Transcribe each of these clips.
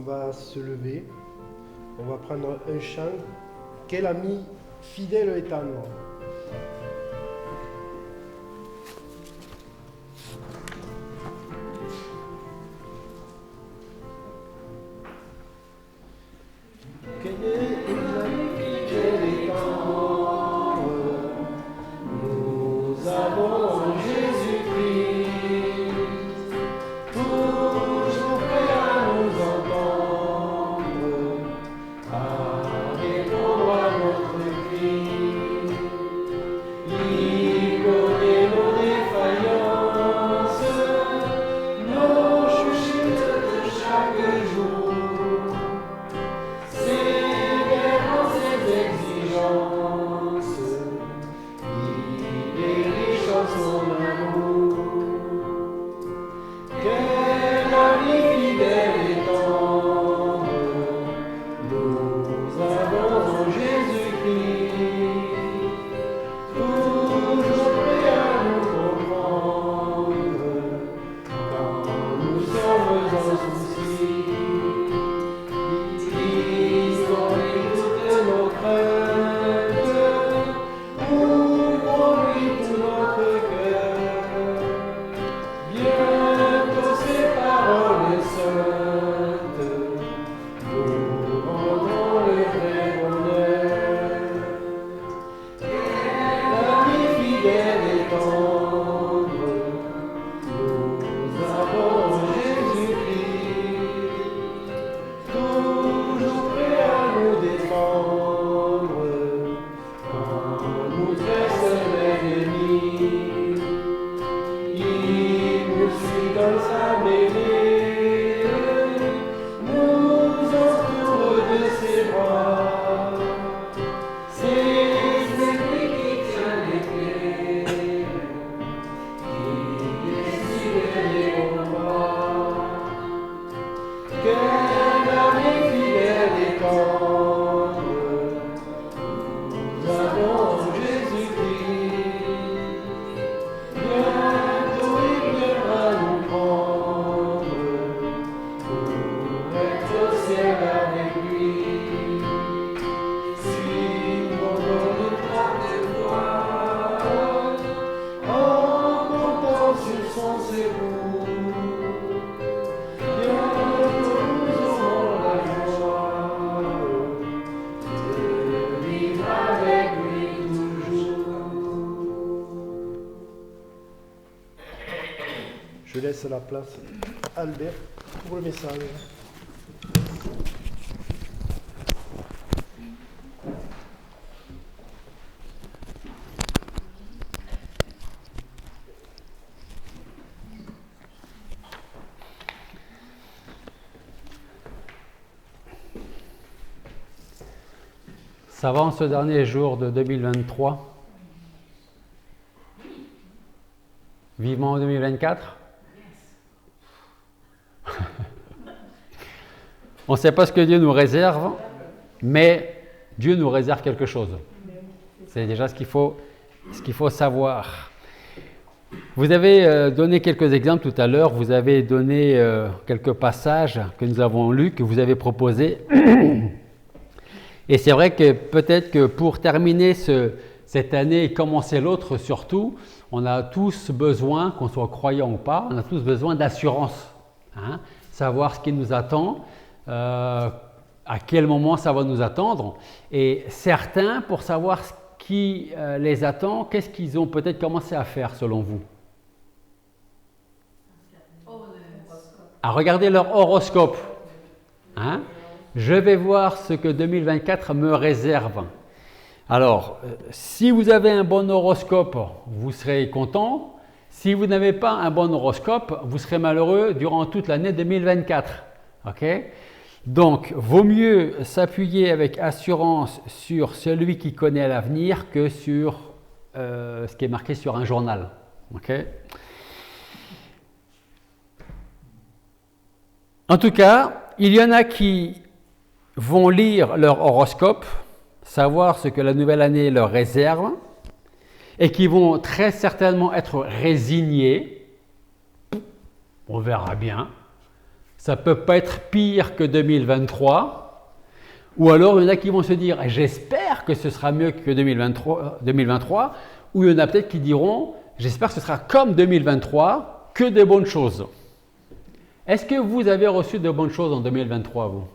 va se lever, on va prendre un chant. Quel ami fidèle et tendre. Quel ami fidèle et tendre, nous avons Jésus-Christ, toujours prêt à nous entendre, à répondre à notre cri. Il connaît nos défaillances, nos chutes de chaque jour. Il est riche en son amour. Quel ami fidèle et tendre, nous avons en Jésus-Christ, toujours prêt à nous comprendre quand nous sommes en souci. Il connaît toutes nos craintes, ouvrons-lui tout notre cœur. Bientôt ces paroles saintes nous rendront le vrai bonheur. Quel ami fidèle et tendre, nous avons en Jésus-Christ, toujours prêt à nous défendre quand nous dresse l'ennemi. Il nous suit dans sa mêlée, nous entoure de ses bras. C'est lui qui tient les clés, qui décide les combats. Quel ami fidèle et tendre, nous avons en Jésus-Christ. Bientôt il viendra nous prendre pour être au ciel avec lui. Suivons nos traces de voile en comptant sur son secours. Bientôt nous aurons la joie de vivre avec lui toujours. Je laisse la place à Albert pour le message. Ça va en ce dernier jour de 2023? Vivement en 2024? On ne sait pas ce que Dieu nous réserve, mais Dieu nous réserve quelque chose. C'est déjà ce qu'il faut savoir. Vous avez donné quelques exemples tout à l'heure, vous avez donné quelques passages que nous avons lus, que vous avez proposés. Et c'est vrai que peut-être que pour terminer cette année et commencer l'autre surtout, on a tous besoin, qu'on soit croyant ou pas, on a tous besoin d'assurance. Savoir ce qui nous attend, à quel moment ça va nous attendre. Et certains, pour savoir ce qui les attend, qu'est-ce qu'ils ont peut-être commencé à faire selon vous? À regarder leur horoscope. Je vais voir ce que 2024 me réserve. Alors, si vous avez un bon horoscope, vous serez content. Si vous n'avez pas un bon horoscope, vous serez malheureux durant toute l'année 2024. Ok? Donc, vaut mieux s'appuyer avec assurance sur celui qui connaît l'avenir que sur ce qui est marqué sur un journal. Ok? En tout cas, il y en a qui vont lire leur horoscope, savoir ce que la nouvelle année leur réserve, et qui vont très certainement être résignés. On verra bien. ça ne peut pas être pire que 2023. Ou alors, il y en a qui vont se dire, j'espère que ce sera mieux que 2023. Ou il y en a peut-être qui diront, j'espère que ce sera comme 2023, que des bonnes choses. Est-ce que vous avez reçu de bonnes choses en 2023, vous?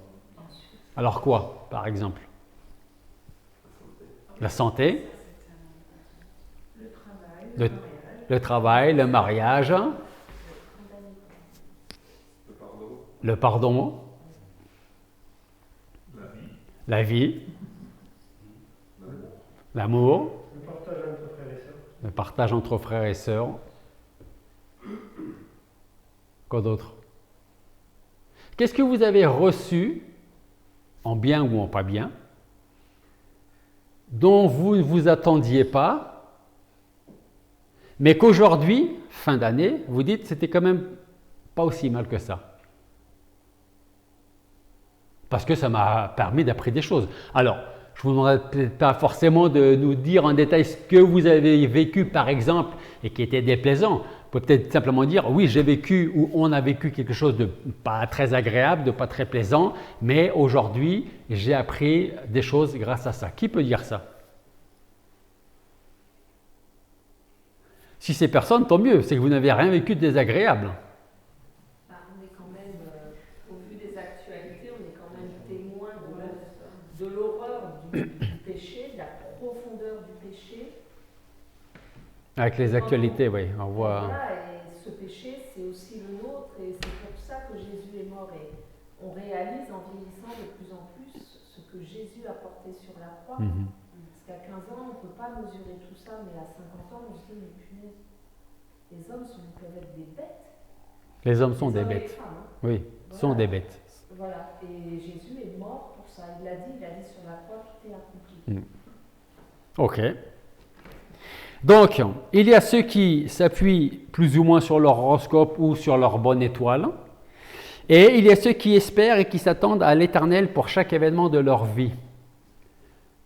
Alors quoi, par exemple? La santé, le travail, le mariage, le pardon, la vie, l'amour, le partage entre frères et sœurs. Quoi d'autre? Qu'est-ce que vous avez reçu, en bien ou en pas bien, dont vous ne vous attendiez pas, mais qu'aujourd'hui, fin d'année, vous dites c'était quand même pas aussi mal que ça. Parce que ça m'a permis d'apprendre des choses. Alors, je ne vous demanderai peut-être pas forcément de nous dire en détail ce que vous avez vécu, par exemple, et qui était déplaisant. Vous pouvez peut-être simplement dire, oui, j'ai vécu ou on a vécu quelque chose de pas très agréable, de pas très plaisant, mais aujourd'hui, j'ai appris des choses grâce à ça. Qui peut dire ça? Si c'est personne, tant mieux, c'est que vous n'avez rien vécu de désagréable. On est quand même, au vu des actualités, on est quand même témoin de l'horreur du péché, de la profondeur du péché. Avec les actualités, oui, on voit. Voilà, et ce péché, c'est aussi le nôtre, et c'est pour ça que Jésus est mort. Et on réalise en vieillissant de plus en plus ce que Jésus a porté sur la croix. Parce qu'à 15 ans, on ne peut pas mesurer tout ça, mais à 50 ans, on se dit, mais punaise, les hommes peuvent être des bêtes. Les hommes sont des hommes et les bêtes. femmes, hein. Oui, Voilà. sont des bêtes. Voilà, et Jésus est mort pour ça. Il a dit sur la croix, tout est accompli. Ok. Donc, il y a ceux qui s'appuient plus ou moins sur leur horoscope ou sur leur bonne étoile. Et il y a ceux qui espèrent et qui s'attendent à l'Éternel pour chaque événement de leur vie.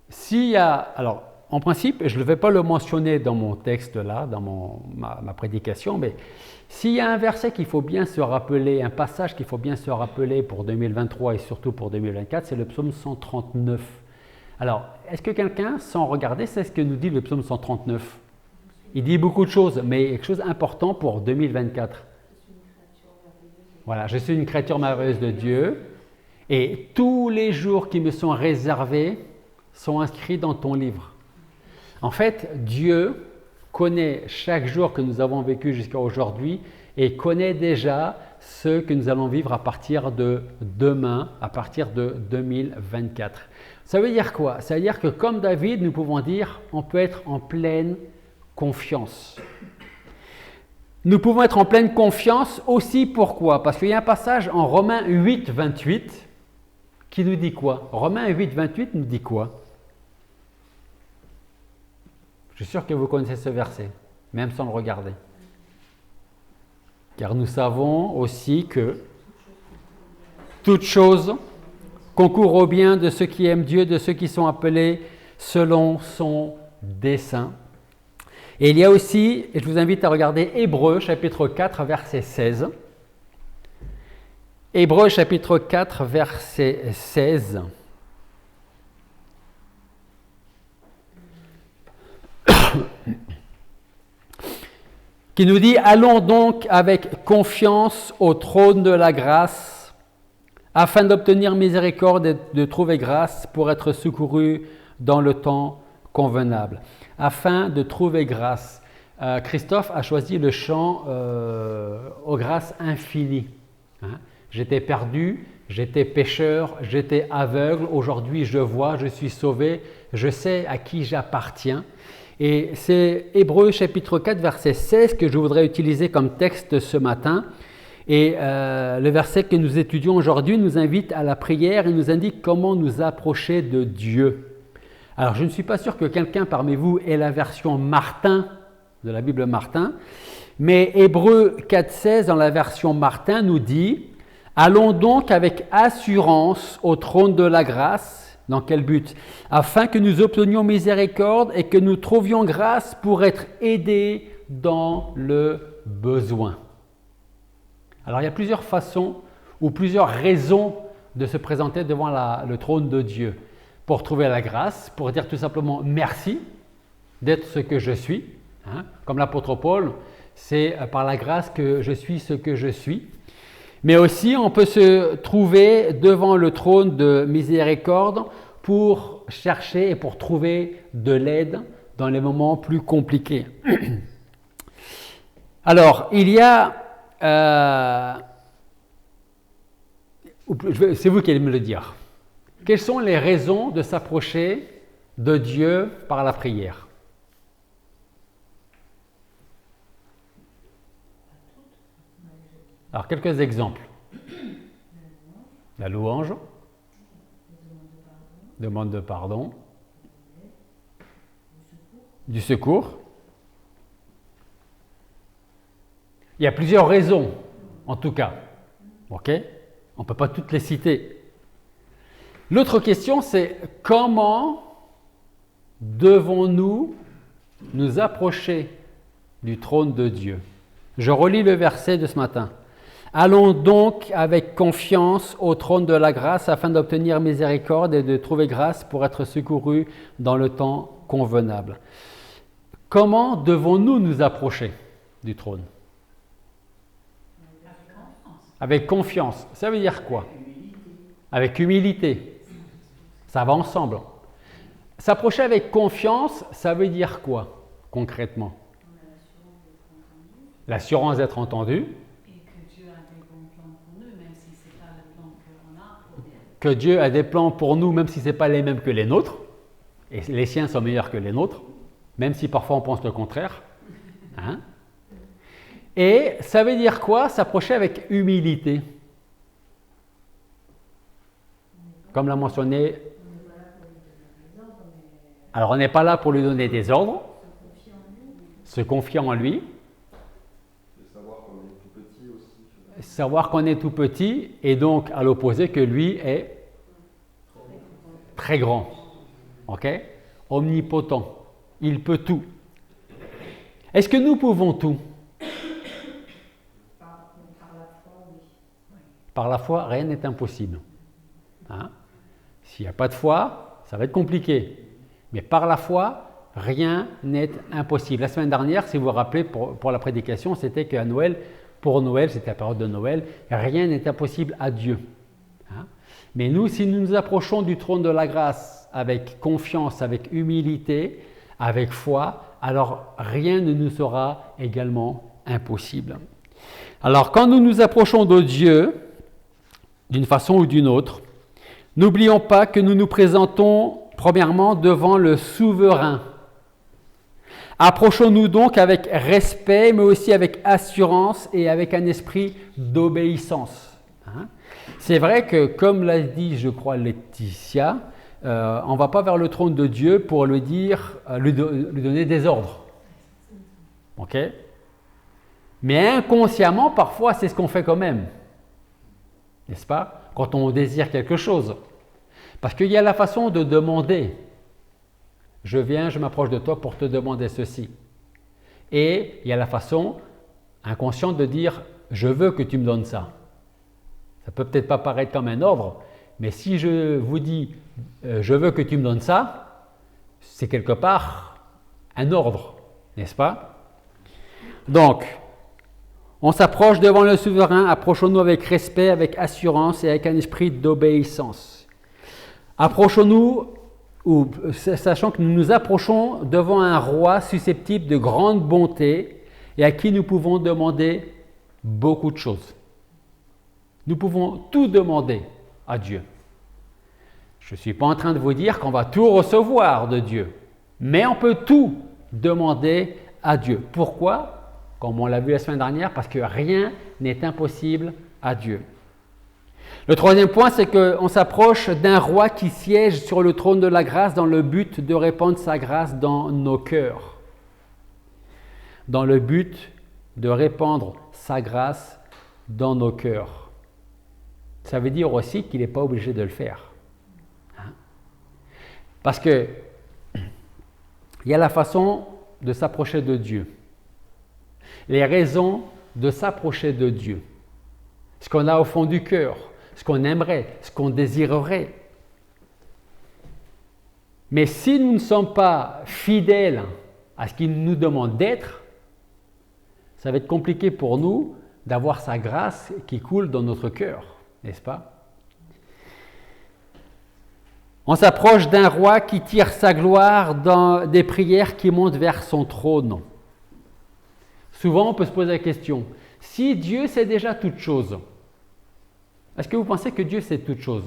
S'il y a, alors, en principe, je ne vais pas le mentionner dans mon texte là, dans ma prédication, mais s'il y a un verset qu'il faut bien se rappeler, un passage qu'il faut bien se rappeler pour 2023 et surtout pour 2024, c'est le psaume 139. Alors, est-ce que quelqu'un, sans regarder, sait ce que nous dit le psaume 139? Il dit beaucoup de choses, mais quelque chose d'important pour 2024. Voilà, je suis une créature merveilleuse de Dieu, et tous les jours qui me sont réservés sont inscrits dans ton livre. En fait, Dieu connaît chaque jour que nous avons vécu jusqu'à aujourd'hui et connaît déjà ce que nous allons vivre à partir de demain, à partir de 2024. Ça veut dire quoi? Ça veut dire que comme David, nous pouvons dire on peut être en pleine confiance. Nous pouvons être en pleine confiance aussi, pourquoi? Parce qu'il y a un passage en Romains 8, 28 qui nous dit quoi? Romains 8, 28 nous dit quoi? Je suis sûr que vous connaissez ce verset, même sans le regarder. Car nous savons aussi que toute chose concourt au bien de ceux qui aiment Dieu, de ceux qui sont appelés selon son dessein. Et il y a aussi, et je vous invite à regarder Hébreux chapitre 4, verset 16. Hébreux chapitre 4, verset 16. Qui nous dit « Allons donc avec confiance au trône de la grâce, afin d'obtenir miséricorde et de trouver grâce pour être secouru dans le temps convenable. » Afin de trouver grâce. Christophe a choisi le chant aux grâces infinies. J'étais perdu, j'étais pécheur, j'étais aveugle, aujourd'hui je vois, je suis sauvé, je sais à qui j'appartiens. Et c'est Hébreux chapitre 4, verset 16 que je voudrais utiliser comme texte ce matin. Et le verset que nous étudions aujourd'hui nous invite à la prière et nous indique comment nous approcher de Dieu. Alors je ne suis pas sûr que quelqu'un parmi vous ait la version Martin, de la Bible Martin, mais Hébreux 4, 16 dans la version Martin nous dit « Allons donc avec assurance au trône de la grâce. » Dans quel but? Afin que nous obtenions miséricorde et que nous trouvions grâce pour être aidés dans le besoin. Alors il y a plusieurs façons ou plusieurs raisons de se présenter devant le trône de Dieu. Pour trouver la grâce, pour dire tout simplement merci d'être ce que je suis. Hein. Comme l'apôtre Paul, c'est par la grâce que je suis ce que je suis. Mais aussi, on peut se trouver devant le trône de miséricorde pour chercher et pour trouver de l'aide dans les moments plus compliqués. Alors, il y a... c'est vous qui allez me le dire. Quelles sont les raisons de s'approcher de Dieu par la prière? Alors, quelques exemples. La louange, demande de pardon, du secours. Il y a plusieurs raisons, en tout cas. Ok? On ne peut pas toutes les citer. L'autre question, c'est comment devons-nous nous approcher du trône de Dieu? Je relis le verset de ce matin. Allons donc avec confiance au trône de la grâce afin d'obtenir miséricorde et de trouver grâce pour être secourus dans le temps convenable. Comment devons-nous nous approcher du trône? Avec confiance. Ça veut dire quoi? Avec humilité. Ça va ensemble. S'approcher avec confiance, ça veut dire quoi concrètement? L'assurance d'être entendu. Que Dieu a des plans pour nous, même si ce n'est pas les mêmes que les nôtres. Et les siens sont meilleurs que les nôtres, même si parfois on pense le contraire. Hein? Et ça veut dire quoi? S'approcher avec humilité. Comme l'a mentionné. Alors on n'est pas là pour lui donner des ordres, se confier en lui. Savoir qu'on est tout petit et donc à l'opposé que lui est très grand. Ok? Omnipotent. Il peut tout. Est-ce que nous pouvons tout? Par la foi, rien n'est impossible. Hein? S'il n'y a pas de foi, ça va être compliqué. Mais par la foi, rien n'est impossible. La semaine dernière, si vous vous rappelez, pour la prédication, c'était qu'à Noël, pour Noël, c'était la période de Noël, rien n'est impossible à Dieu. Hein? Mais nous, si nous nous approchons du trône de la grâce avec confiance, avec humilité, avec foi, alors rien ne nous sera également impossible. Alors, quand nous nous approchons de Dieu, d'une façon ou d'une autre, n'oublions pas que nous nous présentons premièrement devant le souverain. Approchons-nous donc avec respect, mais aussi avec assurance et avec un esprit d'obéissance. Hein? C'est vrai que, comme l'a dit, je crois, Laetitia, on ne va pas vers le trône de Dieu pour lui dire, lui donner des ordres. Ok? Mais inconsciemment, parfois, c'est ce qu'on fait quand même. N'est-ce pas? Quand on désire quelque chose. Parce qu'il y a la façon de demander. Je viens, je m'approche de toi pour te demander ceci. Et il y a la façon inconsciente de dire, je veux que tu me donnes ça. Ça peut peut-être pas paraître comme un ordre, mais si je vous dis, je veux que tu me donnes ça, c'est quelque part un ordre, n'est-ce pas? Donc, on s'approche devant le souverain, approchons-nous avec respect, avec assurance et avec un esprit d'obéissance. Approchons-nous, sachant que nous nous approchons devant un roi susceptible de grande bonté et à qui nous pouvons demander beaucoup de choses. Nous pouvons tout demander à Dieu. Je ne suis pas en train de vous dire qu'on va tout recevoir de Dieu, mais on peut tout demander à Dieu. Pourquoi? Comme on l'a vu la semaine dernière, parce que rien n'est impossible à Dieu. Le troisième point, c'est qu'on s'approche d'un roi qui siège sur le trône de la grâce dans le but de répandre sa grâce dans nos cœurs. Dans le but de répandre sa grâce dans nos cœurs. Ça veut dire aussi qu'il n'est pas obligé de le faire. Hein? Parce que il y a la façon de s'approcher de Dieu. Les raisons de s'approcher de Dieu. ce qu'on a au fond du cœur, ce qu'on aimerait, ce qu'on désirerait. Mais si nous ne sommes pas fidèles à ce qu'il nous demande d'être, ça va être compliqué pour nous d'avoir sa grâce qui coule dans notre cœur, n'est-ce pas? On s'approche d'un roi qui tire sa gloire dans des prières qui montent vers son trône. Souvent, on peut se poser la question, si Dieu sait déjà toutes choses, est-ce que vous pensez que Dieu sait toutes choses?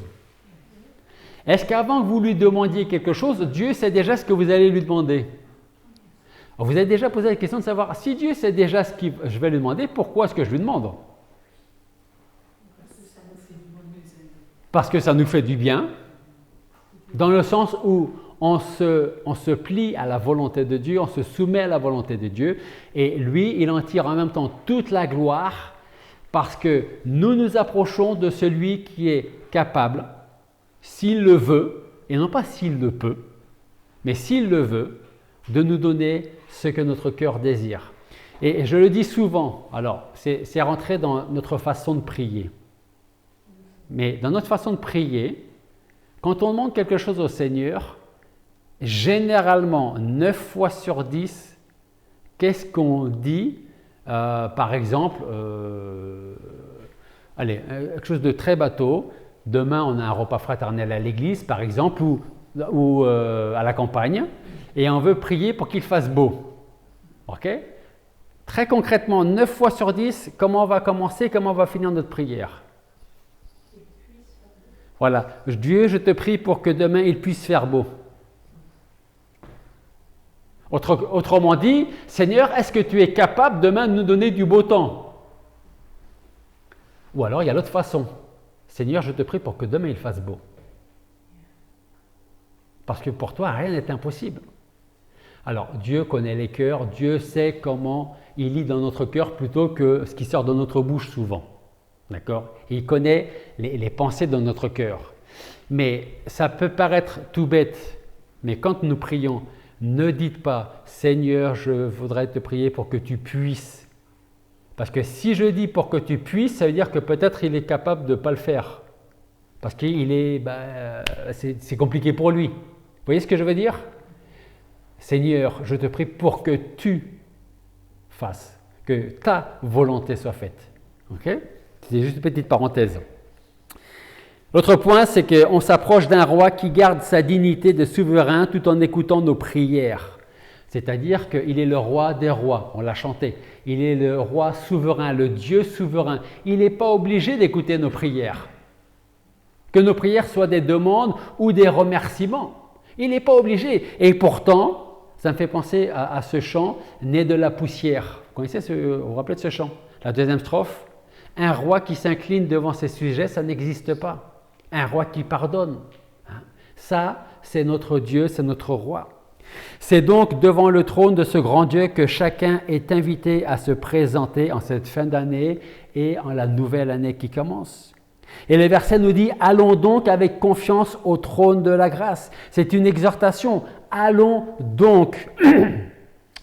Est-ce qu'avant que vous lui demandiez quelque chose, Dieu sait déjà ce que vous allez lui demander? Alors, vous avez déjà posé la question de savoir, si Dieu sait déjà ce que je vais lui demander, pourquoi est-ce que je lui demande? Parce que ça nous fait du bien, dans le sens où on se plie à la volonté de Dieu, on se soumet à la volonté de Dieu, et lui, il en tire en même temps toute la gloire, parce que nous nous approchons de celui qui est capable, s'il le veut, et non pas s'il le peut, mais s'il le veut, de nous donner ce que notre cœur désire. Et je le dis souvent, alors c'est rentré dans notre façon de prier. Mais dans notre façon de prier, quand on demande quelque chose au Seigneur, généralement 9 fois sur 10, qu'est-ce qu'on dit? Par exemple, quelque chose de très bateau, demain on a un repas fraternel à l'église par exemple, ou à la campagne, et on veut prier pour qu'il fasse beau. Ok? Très concrètement, 9 fois sur 10, comment on va commencer, comment on va finir notre prière? Voilà, Dieu, je te prie pour que demain il puisse faire beau. Autrement dit, Seigneur, est-ce que tu es capable demain de nous donner du beau temps? Ou alors il y a l'autre façon. Seigneur, je te prie pour que demain il fasse beau. Parce que pour toi, rien n'est impossible. Alors, Dieu connaît les cœurs, Dieu sait comment il lit dans notre cœur plutôt que ce qui sort de notre bouche souvent. D'accord? Il connaît les pensées de notre cœur. Mais ça peut paraître tout bête, mais quand nous prions, ne dites pas « Seigneur, je voudrais te prier pour que tu puisses ». Parce que si je dis « pour que tu puisses », ça veut dire que peut-être il est capable de ne pas le faire. Parce qu'il est, c'est compliqué pour lui. Vous voyez ce que je veux dire? Seigneur, je te prie pour que tu fasses, que ta volonté soit faite. Ok? C'est juste une petite parenthèse. L'autre point, c'est qu'on s'approche d'un roi qui garde sa dignité de souverain tout en écoutant nos prières. C'est-à-dire qu'il est le roi des rois, on l'a chanté. Il est le roi souverain, le Dieu souverain. Il n'est pas obligé d'écouter nos prières. Que nos prières soient des demandes ou des remerciements. Il n'est pas obligé. Et pourtant, ça me fait penser à ce chant « Né de la poussière ». Vous connaissez vous vous rappelez de ce chant? La deuxième strophe. Un roi qui s'incline devant ses sujets, ça n'existe pas. Un roi qui pardonne. Ça, c'est notre Dieu, c'est notre roi. C'est donc devant le trône de ce grand Dieu que chacun est invité à se présenter en cette fin d'année et en la nouvelle année qui commence. Et le verset nous dit « Allons donc avec confiance au trône de la grâce ». C'est une exhortation. « Allons donc ».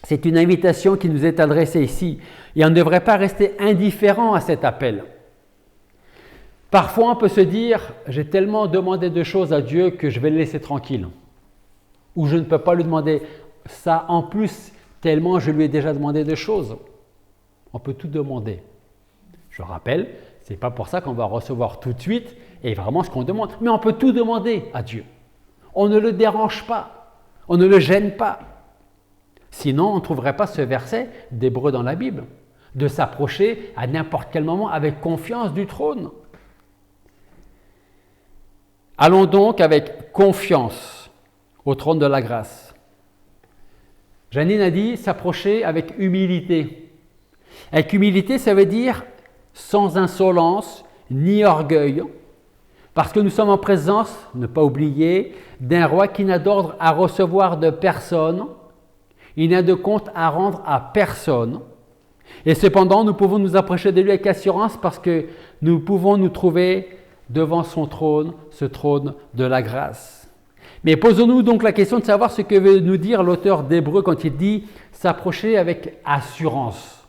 C'est une invitation qui nous est adressée ici. Et on ne devrait pas rester indifférent à cet appel. Parfois, on peut se dire « J'ai tellement demandé de choses à Dieu que je vais le laisser tranquille. » Ou « Je ne peux pas lui demander ça en plus, tellement je lui ai déjà demandé de choses. » On peut tout demander. Je rappelle, ce n'est pas pour ça qu'on va recevoir tout de suite et vraiment ce qu'on demande. Mais on peut tout demander à Dieu. On ne le dérange pas. On ne le gêne pas. Sinon, on ne trouverait pas ce verset d'Hébreux dans la Bible, de s'approcher à n'importe quel moment avec confiance du trône. Allons donc avec confiance au trône de la grâce. Janine a dit s'approcher avec humilité. Avec humilité, ça veut dire sans insolence ni orgueil, parce que nous sommes en présence, ne pas oublier, d'un roi qui n'a d'ordre à recevoir de personne. Il n'a de compte à rendre à personne. Et cependant, nous pouvons nous approcher de lui avec assurance parce que nous pouvons nous trouver devant son trône, ce trône de la grâce. Mais posons-nous donc la question de savoir ce que veut nous dire l'auteur d'Hébreux quand il dit « s'approcher avec assurance ».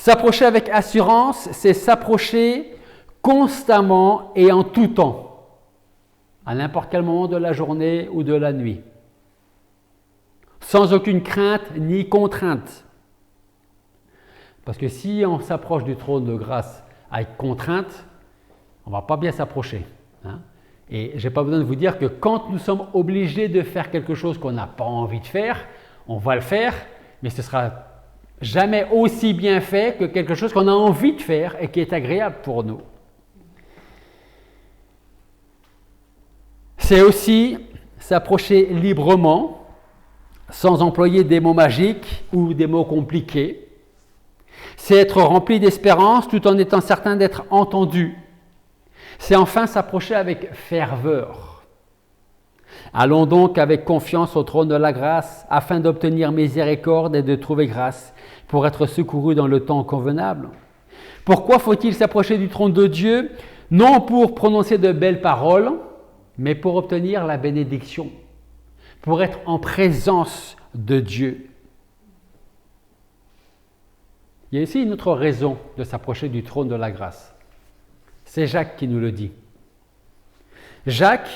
S'approcher avec assurance, c'est s'approcher constamment et en tout temps, à n'importe quel moment de la journée ou de la nuit, sans aucune crainte ni contrainte. Parce que si on s'approche du trône de grâce avec contrainte, on ne va pas bien s'approcher. Hein? Et je n'ai pas besoin de vous dire que quand nous sommes obligés de faire quelque chose qu'on n'a pas envie de faire, on va le faire, mais ce sera jamais aussi bien fait que quelque chose qu'on a envie de faire et qui est agréable pour nous. C'est aussi s'approcher librement, sans employer des mots magiques ou des mots compliqués. C'est être rempli d'espérance tout en étant certain d'être entendu. C'est enfin s'approcher avec ferveur. Allons donc avec confiance au trône de la grâce afin d'obtenir miséricorde et de trouver grâce pour être secouru dans le temps convenable. Pourquoi faut-il s'approcher du trône de Dieu? Non pour prononcer de belles paroles, mais pour obtenir la bénédiction, pour être en présence de Dieu. Il y a ici une autre raison de s'approcher du trône de la grâce. C'est Jacques qui nous le dit. Jacques,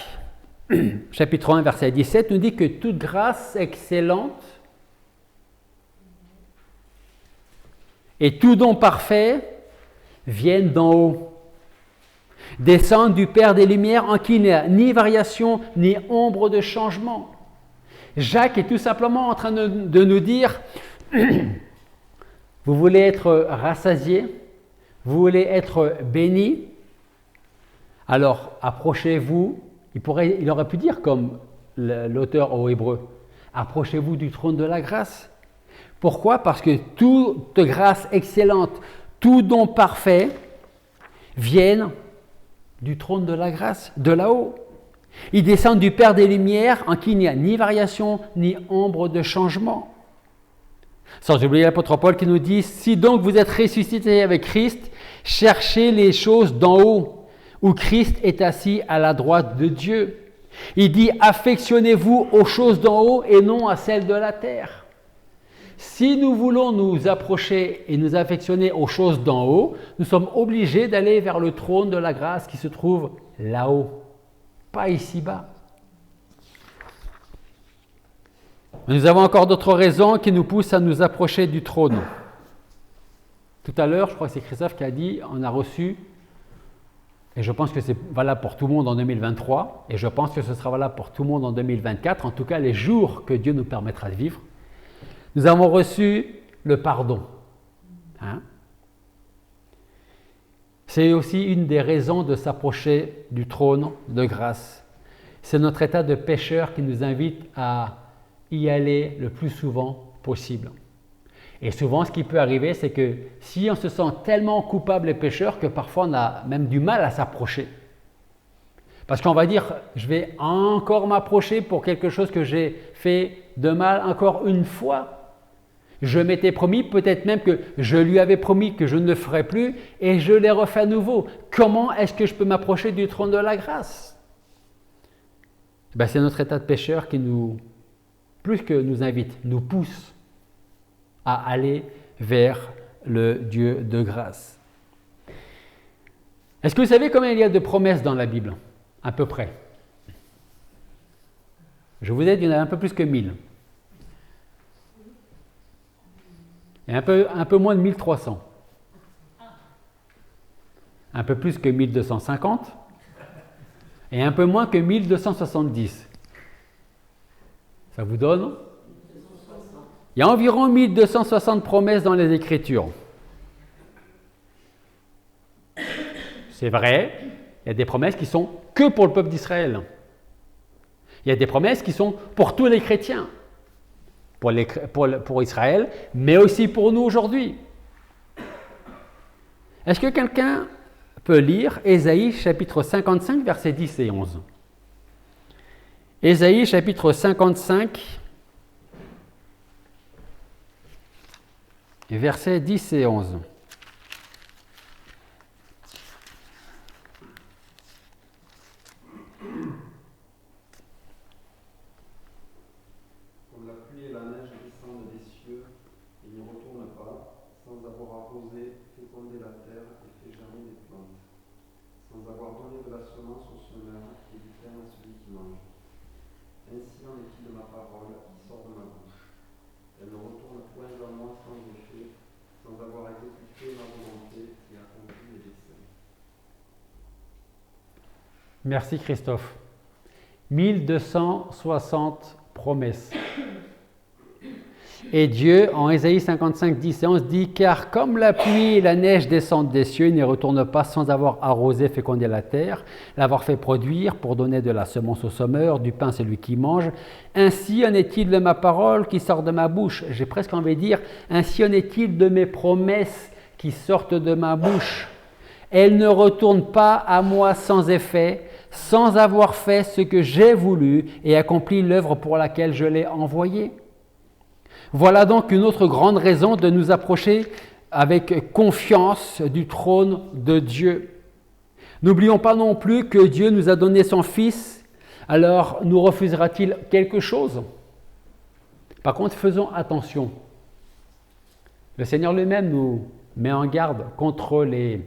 chapitre 1, verset 17, nous dit que toute grâce excellente et tout don parfait viennent d'en haut, descendent du Père des Lumières en qui il n'y a ni variation ni ombre de changement. Jacques est tout simplement en train de nous dire, vous voulez être rassasié, vous voulez être béni, alors approchez-vous, il aurait pu dire comme l'auteur aux Hébreux, approchez-vous du trône de la grâce. Pourquoi? Parce que toute grâce excellente, tout don parfait viennent du trône de la grâce, de là-haut. Ils descendent du Père des Lumières en qui il n'y a ni variation ni ombre de changement. Sans oublier l'apôtre Paul qui nous dit « Si donc vous êtes ressuscités avec Christ, cherchez les choses d'en haut, où Christ est assis à la droite de Dieu. » Il dit « Affectionnez-vous aux choses d'en haut et non à celles de la terre. » Si nous voulons nous approcher et nous affectionner aux choses d'en haut, nous sommes obligés d'aller vers le trône de la grâce qui se trouve là-haut, pas ici-bas. Nous avons encore d'autres raisons qui nous poussent à nous approcher du trône. Tout à l'heure, je crois que c'est Christophe qui a dit, on a reçu, et je pense que c'est valable pour tout le monde en 2023, et je pense que ce sera valable pour tout le monde en 2024, en tout cas les jours que Dieu nous permettra de vivre. Nous avons reçu le pardon. Hein? C'est aussi une des raisons de s'approcher du trône de grâce. C'est notre état de pécheur qui nous invite à y aller le plus souvent possible. Et souvent, ce qui peut arriver, c'est que si on se sent tellement coupable et pécheur que parfois on a même du mal à s'approcher. Parce qu'on va dire, je vais encore m'approcher pour quelque chose que j'ai fait de mal encore une fois. Je m'étais promis, peut-être même que je lui avais promis que je ne le ferais plus et je l'ai refait à nouveau. Comment est-ce que je peux m'approcher du trône de la grâce? C'est notre état de pécheur qui plus que nous invite, nous pousse à aller vers le Dieu de grâce. Est-ce que vous savez combien il y a de promesses dans la Bible? À peu près. Je vous aide, il y en a un peu plus que 1000. Et un peu moins de 1300. Un peu plus que 1250. Et un peu moins que 1270. Ça vous donne? Il y a environ 1260 promesses dans les Écritures. C'est vrai, il y a des promesses qui sont que pour le peuple d'Israël. Il y a des promesses qui sont pour tous les chrétiens. Pour Israël, mais aussi pour nous aujourd'hui. Est-ce que quelqu'un peut lire Ésaïe chapitre 55, versets 10 et 11? Ésaïe chapitre 55, versets 10 et 11. Comme la pluie et la neige descendent des cieux et n'y retournent pas, sans avoir arrosé au semeur et du pain à celui qui mange. Ainsi en est-il de ma parole qui sort de ma bouche. Elle ne retourne point vers moi sans effet, sans avoir exécuté ma volonté et accompli mes desseins. Merci Christophe. 1260 promesses. Et Dieu, en Ésaïe 55, 10 et 11, dit « Car comme la pluie et la neige descendent des cieux, ne retournent pas sans avoir arrosé, fécondé la terre, l'avoir fait produire pour donner de la semence au semeur, du pain à celui qui mange. Ainsi en est-il de ma parole qui sort de ma bouche. » J'ai presque envie de dire « Ainsi en est-il de mes promesses qui sortent de ma bouche. Elles ne retournent pas à moi sans effet, sans avoir fait ce que j'ai voulu et accompli l'œuvre pour laquelle je l'ai envoyé. » Voilà donc une autre grande raison de nous approcher avec confiance du trône de Dieu. N'oublions pas non plus que Dieu nous a donné son Fils, alors nous refusera-t-il quelque chose? Par contre, faisons attention. Le Seigneur lui-même nous met en garde contre les...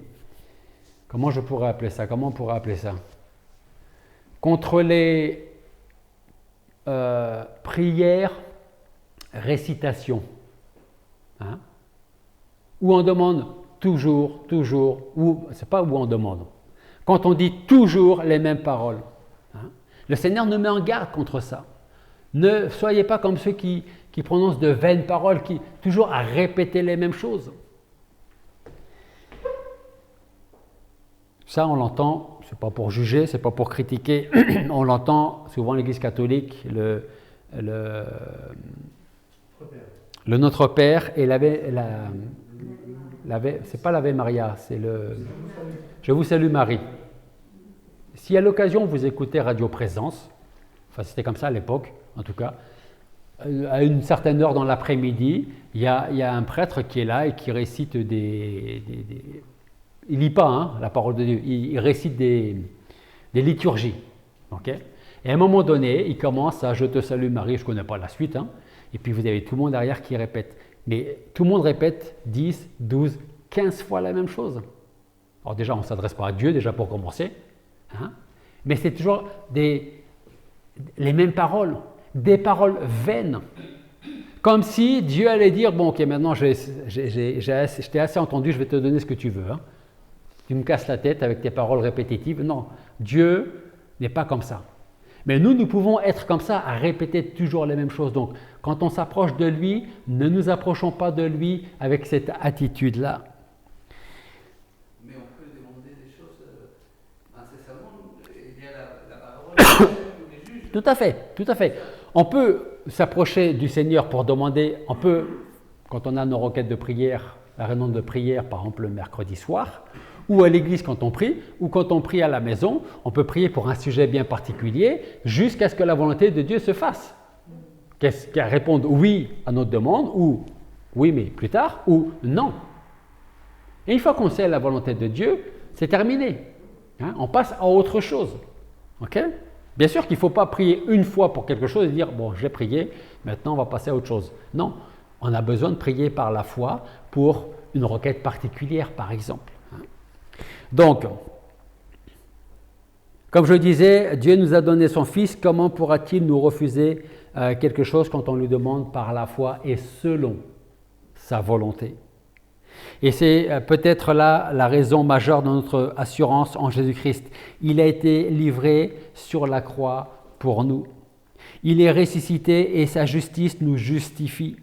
Comment je pourrais appeler ça? Comment on pourrait appeler ça? Contre les prières, récitations. Hein? Où on demande toujours, ou c'est pas où on demande. Quand on dit toujours les mêmes paroles. Hein? Le Seigneur nous met en garde contre ça. Ne soyez pas comme ceux qui prononcent de vaines paroles, qui toujours à répéter les mêmes choses. Ça, on l'entend, c'est pas pour juger, c'est pas pour critiquer, on l'entend souvent l'Église catholique, le Notre Père et c'est pas l'Ave Maria, c'est le Je vous salue Marie. Si à l'occasion vous écoutez Radio Présence, enfin c'était comme ça à l'époque en tout cas, à une certaine heure dans l'après-midi, il y a un prêtre qui est là et qui récite il lit pas hein, la parole de Dieu, il récite des liturgies. Okay? Et à un moment donné, il commence à « Je te salue Marie », je ne connais pas la suite, hein, et puis vous avez tout le monde derrière qui répète. Mais tout le monde répète 10, 12, 15 fois la même chose. Alors déjà, on ne s'adresse pas à Dieu, déjà pour commencer, hein, mais c'est toujours les mêmes paroles, des paroles vaines. Comme si Dieu allait dire « Bon, ok, maintenant je t'ai assez entendu, je vais te donner ce que tu veux. Hein. Tu me casses la tête avec tes paroles répétitives. » Non, Dieu n'est pas comme ça. Mais nous pouvons être comme ça, à répéter toujours les mêmes choses. Donc, quand on s'approche de lui, ne nous approchons pas de lui avec cette attitude-là. Mais on peut demander des choses incessamment, il y a la parole des juges. Tout à fait. On peut s'approcher du Seigneur pour demander, quand on a nos requêtes de prière, la réunion de prière, par exemple le mercredi soir, ou à l'église quand on prie, ou quand on prie à la maison, on peut prier pour un sujet bien particulier jusqu'à ce que la volonté de Dieu se fasse. Qu'elle réponde oui à notre demande, ou oui mais plus tard, ou non. Et une fois qu'on sait la volonté de Dieu, c'est terminé. Hein? On passe à autre chose. Okay? Bien sûr qu'il ne faut pas prier une fois pour quelque chose et dire « bon, j'ai prié, maintenant on va passer à autre chose ». Non, on a besoin de prier par la foi pour une requête particulière, par exemple. Donc, comme je disais, Dieu nous a donné son Fils, comment pourra-t-il nous refuser quelque chose quand on lui demande par la foi et selon sa volonté? Et c'est peut-être là la raison majeure de notre assurance en Jésus-Christ. Il a été livré sur la croix pour nous. Il est ressuscité et sa justice nous justifie.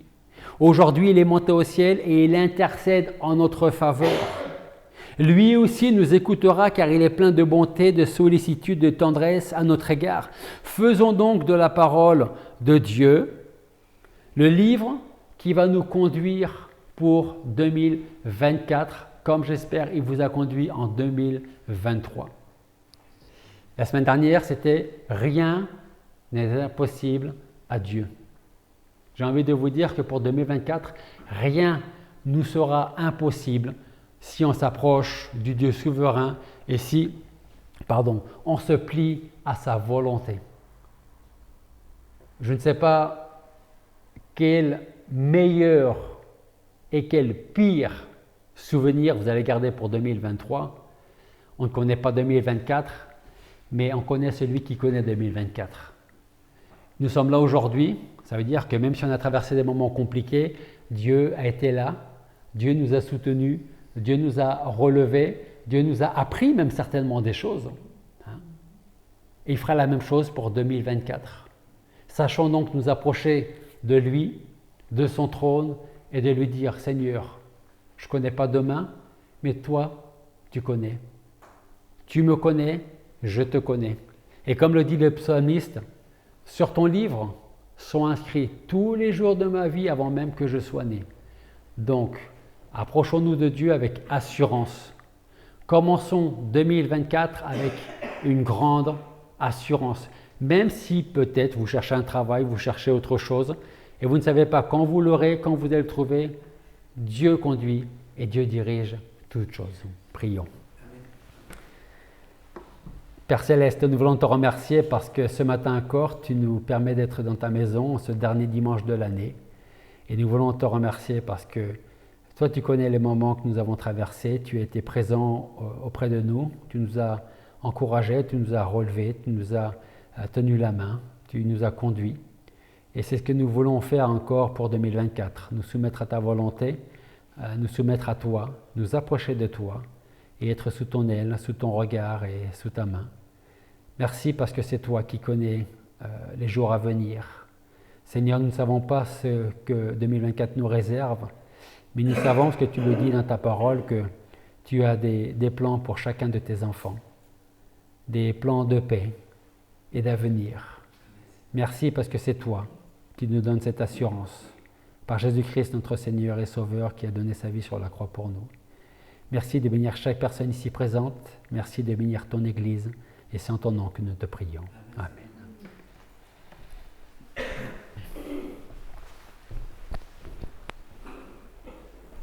Aujourd'hui, il est monté au ciel et il intercède en notre faveur. Lui aussi nous écoutera car il est plein de bonté, de sollicitude, de tendresse à notre égard. Faisons donc de la parole de Dieu le livre qui va nous conduire pour 2024, comme j'espère il vous a conduit en 2023. La semaine dernière, c'était « Rien n'est impossible à Dieu ». J'ai envie de vous dire que pour 2024, rien nous sera impossible si on s'approche du Dieu souverain et si, on se plie à sa volonté. Je ne sais pas quel meilleur et quel pire souvenir vous allez garder pour 2023. On ne connaît pas 2024, mais on connaît celui qui connaît 2024. Nous sommes là aujourd'hui, ça veut dire que même si on a traversé des moments compliqués, Dieu a été là, Dieu nous a soutenus, Dieu nous a relevés, Dieu nous a appris même certainement des choses. Et il fera la même chose pour 2024. Sachons donc nous approcher de lui, de son trône, et de lui dire, Seigneur, je ne connais pas demain, mais toi, tu connais. Tu me connais, je te connais. Et comme le dit le psalmiste, sur ton livre sont inscrits tous les jours de ma vie avant même que je sois né. Donc, approchons-nous de Dieu avec assurance. Commençons 2024 avec une grande assurance. Même si peut-être vous cherchez un travail, vous cherchez autre chose, et vous ne savez pas quand vous l'aurez, quand vous allez le trouver, Dieu conduit et Dieu dirige toutes choses. Prions. Père Céleste, nous voulons te remercier parce que ce matin encore, tu nous permets d'être dans ta maison ce dernier dimanche de l'année. Et nous voulons te remercier parce que toi, tu connais les moments que nous avons traversés, tu as été présent auprès de nous, tu nous as encouragés, tu nous as relevés, tu nous as tenu la main, tu nous as conduits. Et c'est ce que nous voulons faire encore pour 2024, nous soumettre à ta volonté, nous soumettre à toi, nous approcher de toi et être sous ton aile, sous ton regard et sous ta main. Merci parce que c'est toi qui connais les jours à venir. Seigneur, nous ne savons pas ce que 2024 nous réserve, mais nous savons ce que tu le dis dans ta parole, que tu as des plans pour chacun de tes enfants, des plans de paix et d'avenir. Merci parce que c'est toi qui nous donnes cette assurance, par Jésus-Christ notre Seigneur et Sauveur qui a donné sa vie sur la croix pour nous. Merci de bénir chaque personne ici présente, merci de bénir ton Église, et c'est en ton nom que nous te prions. Amen.